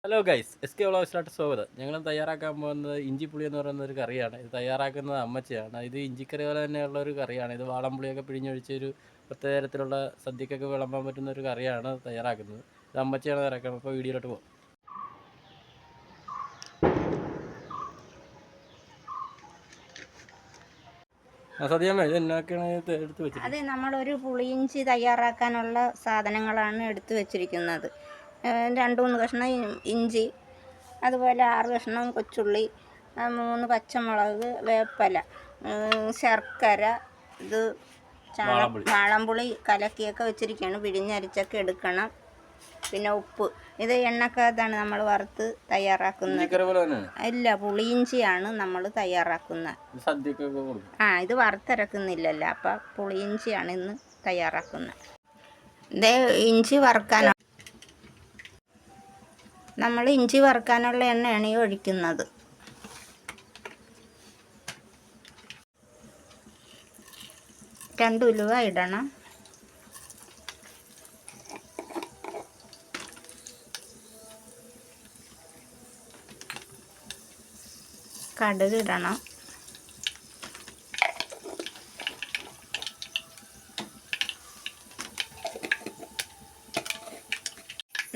Hello guys, SK വ്ളോഗ്സിലോട്ട് സ്വാഗതം. ഞങ്ങൾ തയ്യാറാക്കാൻ പോകുന്നത് ഇഞ്ചിപ്പുളി എന്ന് പറയുന്ന ഒരു കറിയാണ്. ഇത് തയ്യാറാക്കുന്നത് അമ്മച്ചിയാണ്. ഇത് ഇഞ്ചിക്കറി പോലെ തന്നെയുള്ള ഒരു കറിയാണ്. ഇത് വാളംപുളിയൊക്കെ പിഴിഞ്ഞൊഴിച്ചൊരു പ്രത്യേക തരത്തിലുള്ള സദ്യക്കൊക്കെ വിളമ്പാൻ പറ്റുന്ന ഒരു കറിയാണ് തയ്യാറാക്കുന്നത്. ഇത് അമ്മച്ചിയാണ് തയ്യാറാക്കുന്നത്. അപ്പോൾ വീഡിയോയിലോട്ട് പോകും. സദ്യമ്മ ഇത് എന്നൊക്കെയാണ് എടുത്ത് വെച്ചത്? അത് നമ്മളൊരു പുളിയിഞ്ചി തയ്യാറാക്കാനുള്ള സാധനങ്ങളാണ് എടുത്തു വച്ചിരിക്കുന്നത്. 2-3 കഷ്ണം ഇഞ്ചി, അതുപോലെ 6 കഷ്ണം കൊച്ചുള്ളി, 3 പച്ചമുളക്, വേപ്പില, ശർക്കര, ഇത് വാളംപുളി കലക്കിയൊക്കെ വെച്ചിരിക്കുകയാണ്. പിഴിഞ്ഞരിച്ചൊക്കെ എടുക്കണം. പിന്നെ ഉപ്പ്. ഇത് എണ്ണക്കകത്താണ് നമ്മൾ വറുത്ത് തയ്യാറാക്കുന്നത്. ഇല്ല, പുളിയിഞ്ചിയാണ് നമ്മൾ തയ്യാറാക്കുന്നത്. ഇത് വറുത്തരക്കുന്നില്ലല്ലോ, അപ്പം പുളിയിഞ്ചിയാണ് ഇന്ന് തയ്യാറാക്കുന്നത്. ഇത് ഇഞ്ചി വറുക്കാനാണ് നമ്മൾ ഇഞ്ചി വറുക്കാനുള്ള എണ്ണയാണ് ഈ ഒഴിക്കുന്നത്. രണ്ട് ഉലുവ ഇടണം. കടുക് ഇടണം.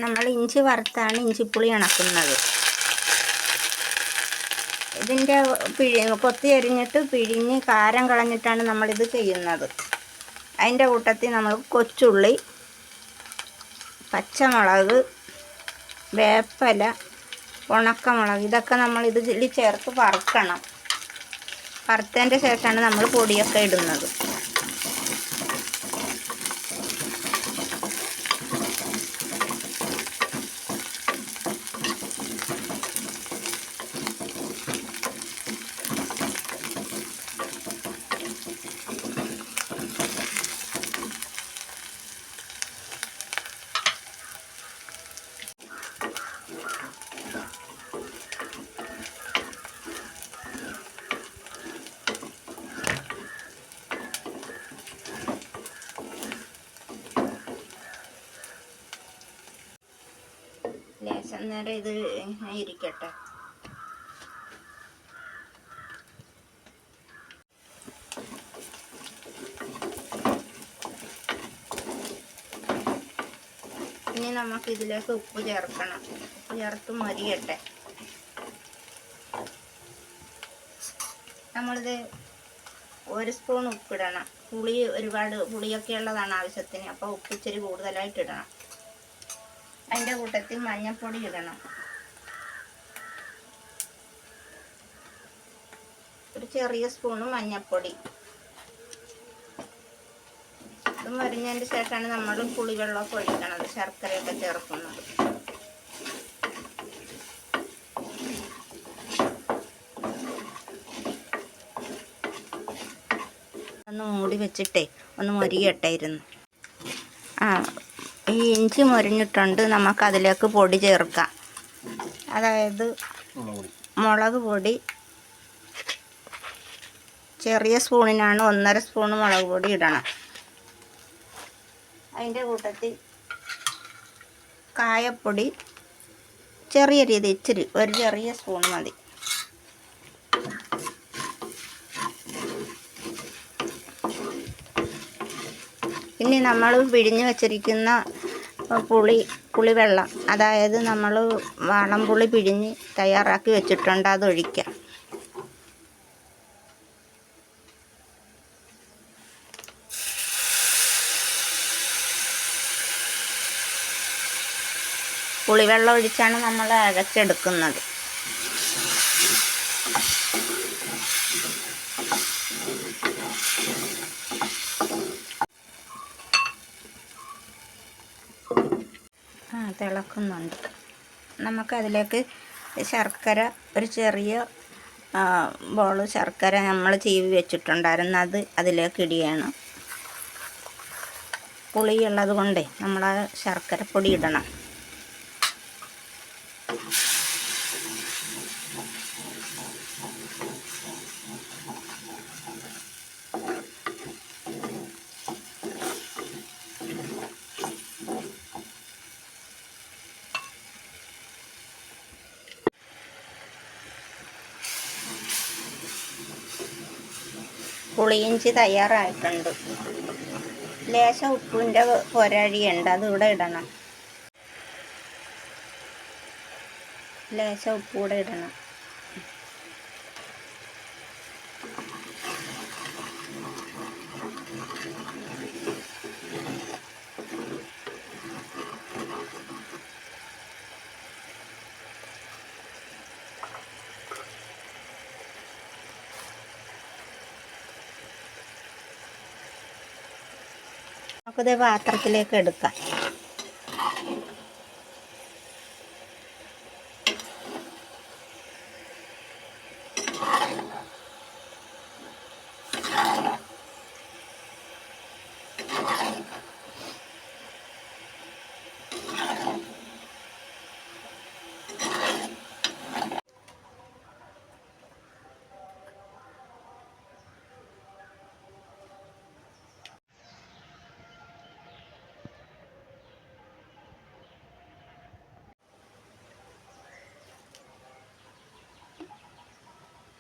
നമ്മൾ ഇഞ്ചി വറുത്താണ് ഇഞ്ചിപ്പുളി ഉണക്കുന്നത്. ഇതിൻ്റെ കൊത്തി അരിഞ്ഞിട്ട് പിഴിഞ്ഞ് കാരം കളഞ്ഞിട്ടാണ് നമ്മളിത് ചെയ്യുന്നത്. അതിൻ്റെ കൂട്ടത്തിൽ നമ്മൾ കൊച്ചുള്ളി, പച്ചമുളക്, വേപ്പില, ഉണക്കമുളക് ഇതൊക്കെ നമ്മൾ ഇതിൽ ചേർത്ത് വറുക്കണം. വറുത്തതിൻ്റെ ശേഷമാണ് നമ്മൾ പൊടിയൊക്കെ ഇടുന്നത്. ലേശം നേരം ഇത് ഇരിക്കട്ടെ. ഇനി നമുക്ക് ഇതിലേക്ക് ഉപ്പ് ചേർക്കണം. ഉപ്പ് ചേർത്ത് മൊരിയട്ടെ. നമ്മളിത് 1 സ്പൂൺ ഉപ്പിടണം. ഒരുപാട് പുളിയൊക്കെ ഉള്ളതാണ് ആവശ്യത്തിന്. അപ്പോൾ ഉപ്പ് ഇച്ചിരി കൂടുതലായിട്ട് ഇടണം. അതിൻ്റെ കൂട്ടത്തിൽ മഞ്ഞൾപ്പൊടി ഇടണം. ഒരു ചെറിയ സ്പൂണ് മഞ്ഞൾപ്പൊടി. ഇത് മരിഞ്ഞതിന് ശേഷമാണ് നമ്മൾ പുളിവെള്ളമൊക്കെ ഒഴിക്കണത്, ശർക്കരയൊക്കെ ചേർക്കുന്നത്. ഒന്ന് മൂടി വെച്ചിട്ടേ ഒന്ന് മൊരിയട്ടായിരുന്നു. ഈ ഇഞ്ചി മൊരിഞ്ഞിട്ടുണ്ട്. നമുക്കതിലേക്ക് പൊടി ചേർക്കാം. അതായത് മുളക് പൊടി ചെറിയ സ്പൂണിനാണ് 1.5 സ്പൂൺ മുളക് പൊടി ഇടണം. അതിൻ്റെ കൂട്ടത്തിൽ കായപ്പൊടി ചെറിയ രീതി ഇച്ചിരി, ഒരു ചെറിയ സ്പൂൺ മതി. ഇനി നമ്മൾ പിഴിഞ്ഞ് വച്ചിരിക്കുന്ന പുളിവെള്ളം, അതായത് നമ്മൾ വാളംപുളി പിഴിഞ്ഞ് തയ്യാറാക്കി വെച്ചിട്ടുണ്ട്, അതൊഴിക്കാം. പുളിവെള്ളം ഒഴിച്ചാണ് നമ്മൾ അരച്ചെടുക്കുന്നത്. തിളക്കുന്നുണ്ട്. നമുക്കതിലേക്ക് ശർക്കര, ഒരു ചെറിയ ബോള് ശർക്കര നമ്മൾ ചീവി വെച്ചിട്ടുണ്ടായിരുന്നു, അത് അതിലേക്ക് ഇടുകയാണ്. പുളിയുള്ളത് കൊണ്ടേ നമ്മൾ ആ ശർക്കരപ്പൊടി ഇടണം. പുളിയിഞ്ചി തയ്യാറായിട്ടുണ്ട്. ലേശം ഉപ്പിൻ്റെ പൊരഴിയുണ്ട്, അത് ഇവിടെ ഇടണം. ലേശം ഉപ്പ് കൂടെ ഇടണം. നമുക്കിത് പാത്രത്തിലേക്ക് എടുക്കാം.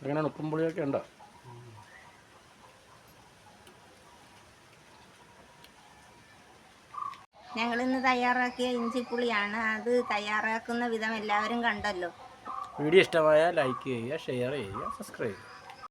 എങ്ങനെയാണ് ഉപ്പും പുളിയൊക്കെ ഉണ്ടോ? ഞങ്ങളിന്ന് തയ്യാറാക്കിയ ഇഞ്ചിപ്പുളിയാണ്. അത് തയ്യാറാക്കുന്ന വിധം എല്ലാവരും കണ്ടല്ലോ. വീഡിയോ ഇഷ്ടമായാൽ ലൈക്ക് ചെയ്യുക, ഷെയർ ചെയ്യുക, സബ്സ്ക്രൈബ് ചെയ്യുക.